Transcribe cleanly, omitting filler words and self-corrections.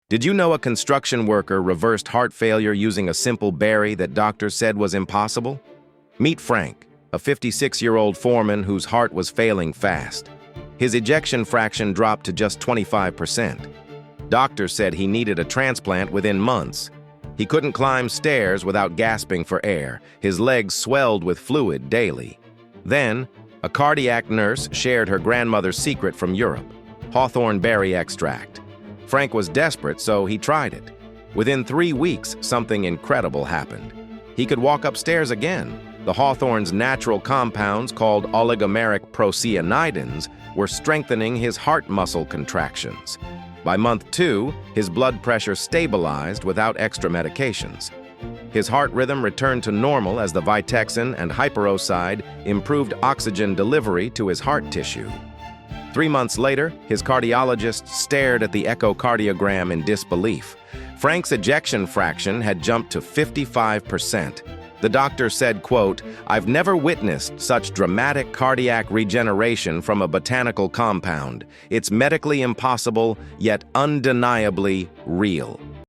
Did you know a construction worker reversed heart failure using a simple berry that doctors said was impossible? Meet Frank, a 56-year-old foreman whose heart was failing fast. His ejection fraction dropped to just 25%. Doctors said he needed a transplant within months. He couldn't climb stairs without gasping for air. His legs swelled with fluid daily. Then, a cardiac nurse shared her grandmother's secret from Europe: Hawthorn berry extract. Frank was desperate, so he tried it. Within 3 weeks, something incredible happened. He could walk upstairs again. The Hawthorn's natural compounds, called oligomeric procyanidins, were strengthening his heart muscle contractions. By month 2, his blood pressure stabilized without extra medications. His heart rhythm returned to normal as the Vitexin and hyperoside improved oxygen delivery to his heart tissue. 3 months later, his cardiologist stared at the echocardiogram in disbelief. Frank's ejection fraction had jumped to 55%. The doctor said, quote, "I've never witnessed such dramatic cardiac regeneration from a botanical compound. It's medically impossible, yet undeniably real."